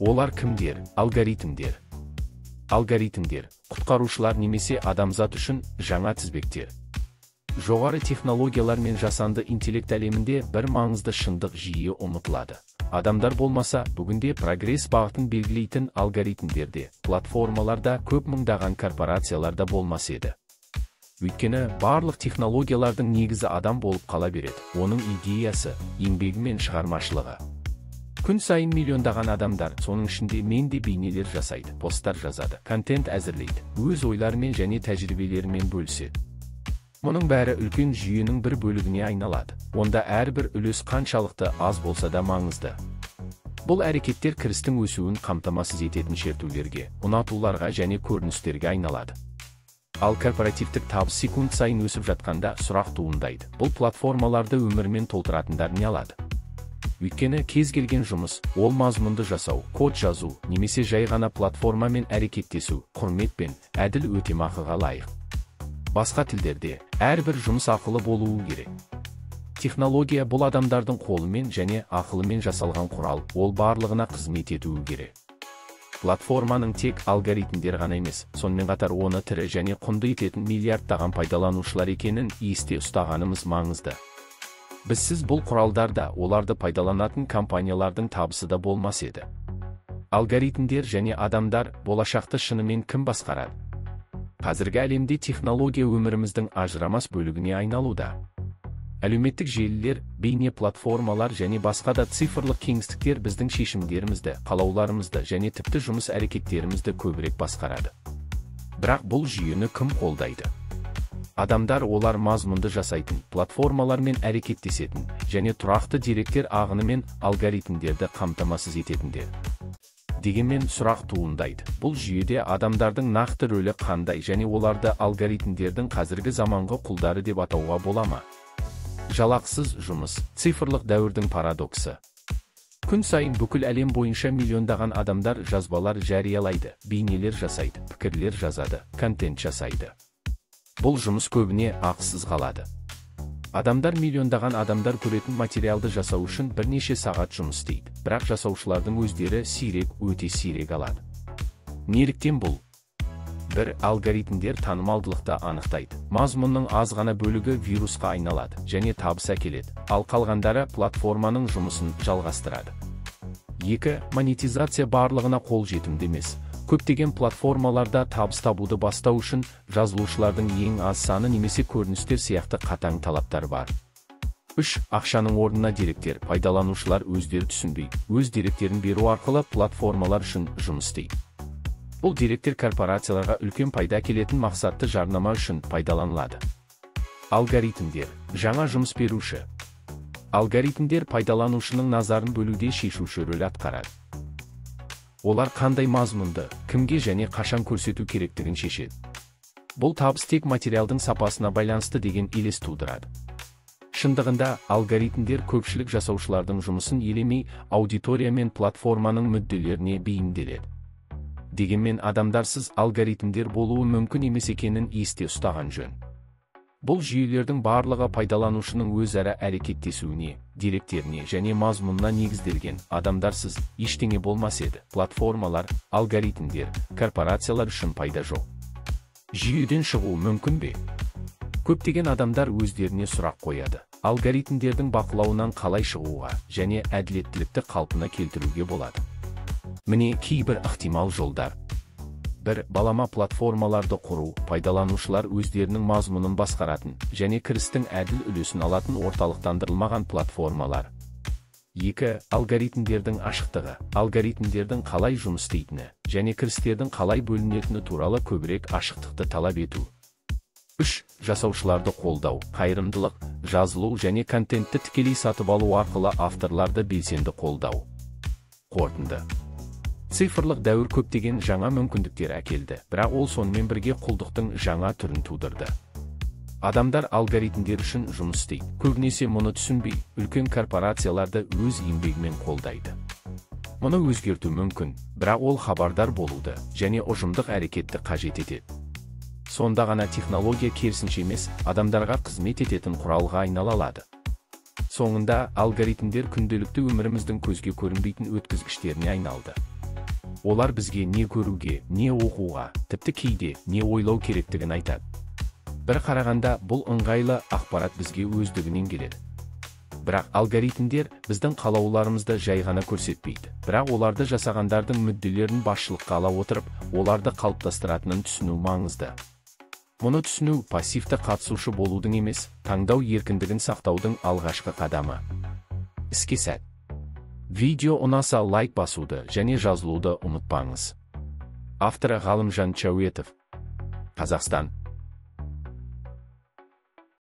Олар кімдер? Алгоритмдер. Алгоритмдер құтқарушылар немесе адамзат үшін жаңа тізбектер. Жоғары технологиялар мен жасанды интеллект әлемінде бір маңызды шындық жиі ұмытылады. Адамдар болмаса, бүгінде прогресс бағытын белгілейтін алгоритмдерде, платформаларда, көп мыңдаған корпорацияларда болмас еді. Өйткені барлық технологиялардың негізі адам болып қала береді. Оның идеясы, еңбегі мен шығармашылығы. Күн сайын миллиондаған адамдар, соның ішінде мен де бейнелер жасайды, посттар жазады, контент әзірлейді, өз ойларымен және тәжірибелерімен бөліседі. Мұның бәрі үлкен жүйенің бір бөлігіне айналады. Онда әрбір үлес қаншалықты аз болса да маңызды. Бұл әрекеттер кірістің өсуін қамтамасыз ететін шертулерге, ұнатуларға және көріністерге айналады. Ал корпоративтік табыс секунд сайын өсіп жатқанда сұрақ туындайды. Бұл платформаларды өмірмен толтыратындар не алады? Өйткені кез келген жұмыс, ол мазмұнды жасау, код жазу, немесе жай ғана платформамен әрекеттесу, құрмет пен әділ өтемақыға лайық. Басқа тілдерде, әрбір жұмыс ақылы болуы керек. Технология бұл адамдардың қолымен және ақылымен жасалған құрал, ол барлығына қызмет етуі керек. Платформаның тек алгоритмдер ғана емес, сонымен қатар оны тірі және құнды ететін миллиардтаған пайдаланушылар екенін есте ұстағанымыз маңызды. Бізсіз бұл құралдарда оларды пайдаланатын компаниялардың табысы да болмас еді. Алгоритмдер және адамдар болашақты шынымен кім басқарады? Қазіргі әлемде технология өміріміздің ажырамас бөлігіне айналуда. Әлеуметтік желілер, бейне платформалар және басқа да цифрлық кеңістіктер біздің шешімдерімізді, қалауларымызды және тіпті жұмыс әрекеттерімізді көбірек басқарады. Бірақ бұл жүйені кім қолдайды? Адамдар, олар мазмұнды жасайтын, платформалармен әрекеттесетін және тұрақты деректер ағыны мен алгоритмдерді қамтамасыз ететіндер. Дегенмен сұрақ туындайды. Бұл жүйеде адамдардың нақты рөлі қандай және оларды алгоритмдердің қазіргі заманғы құлдары деп атауға бола ма? Жалақсыз жұмыс, цифрлық дәуірдің парадоксы. Күн сайын бүкіл әлем бойынша миллиондаған адамдар жазбалар жариялайды, бейнелер жасайды, пікірлер жазады, контент жасайды. Бұл жұмыс көбіне ақысыз қалады. Адамдар миллиондаған адамдар көретін материалды жасау үшін бірнеше сағат жұмыс істейді, бірақ жасаушылардың өздері өте сирек алады. Неліктен бұл? Бір, алгоритмдер танымалдылықты анықтайды. Мазмұнның аз ғана бөлігі вирусқа айналады және табыс әкеледі, ал қалғандары платформаның жұмысын жалғастырады. 2. Монетизация барлығына қол жетімді емес. Көптеген платформаларда табыс табуды бастау үшін жазылушылардың ең аз саны немесе көріністер сияқты қатаң талаптар бар. 3. Ақшаның орнына деректер. Пайдаланушылар өздері түсінбей, өз деректерін беру арқылы платформалар үшін жұмыс істейді. Бұл деректер корпорацияларға үлкен пайда әкелетін мақсатты жарнама үшін пайдаланылады. Алгоритмдер. Жаңа жұмыс беруші. Алгоритмдер пайдаланушының назарын бөлуде шешуші рөл атқарады. Олар қандай мазмұнды, кімге және қашан көрсету керектігін шешеді. Бұл табыс тек материалдың сапасына байланысты деген елес тудырады. Шындығында, алгоритмдер көпшілік жасаушылардың жұмысын елемей, аудитория мен платформаның мүдделеріне бейімделеді. Дегенмен адамдарсыз алгоритмдер болуы мүмкін емес екенін есте ұстаған жөн. Бұл жүйелердің барлығы пайдаланушының өзара әрекеттесуіне, деректеріне және мазмұнына негізделген. Адамдарсыз ештеңе болмас еді. Платформалар, алгоритмдер, корпорациялар үшін пайда жоқ. Жүйеден шығу мүмкін бе? Көптеген адамдар өздеріне сұрақ қояды. Алгоритмдердің бақылауынан қалай шығуға және әділеттілікті қалпына келтіруге болады? Міне кейбір ықтимал жолдар. 1. Балама платформаларды құру. Пайдаланушылар өздерінің мазмұнын басқаратын және кірістің әділ үлесін алатын орталықтандырылмаған платформалар. 2. Алгоритмдердің ашықтығы. Алгоритмдердің қалай жұмыс істейтіні және кірістердің қалай бөлінетіні туралы көбірек ашықтықты талап ету. 3. Жасаушыларды қолдау. Қайырымдылық, жазылу және контентті тікелей сатып алу арқылы авторларды белсенді қолдау. Қорытынды. Цифрлық дәуір көптеген жаңа мүмкіндіктер әкелді, бірақ ол сонымен бірге құлдықтың жаңа түрін тудырды. Адамдар алгоритмдер үшін жұмыс істейді. Көбінесе мұны түсінбей, үлкен корпорацияларды өз еңбегімен қолдайды. Мұны өзгерту мүмкін, бірақ ол хабардар болуды және ұжымдық әрекетті қажет етеді. Сонда ғана технология керісінше емес, адамдарға қызмет ететін құралға айнала алады. Соңында алгоритмдер күнделікті өміріміздің көзге көрінбейтін өткізгіштеріне айналды. Олар бізге не көруге, не оқуға, тіпті кейде не ойлау керектігін айтады. Бір қарағанда бұл ыңғайлы ақпарат бізге өздігінен келеді. Бірақ алгоритмдер біздің қалауларымызды жай ғана көрсетпейді. Бірақ оларды жасағандардың мүдделерін басшылыққа ала отырып, оларды қалыптастыратынын түсіну маңызды. Мұны түсіну пассивті қатысушы болудың емес, таңдау еркіндігін сақтаудың алғашқы қадамы. Іске сәт. Видео ұнаса лайк басуды және жазылуды ұмытпаңыз. Авторы Ғалымжан Чауетов, Қазақстан.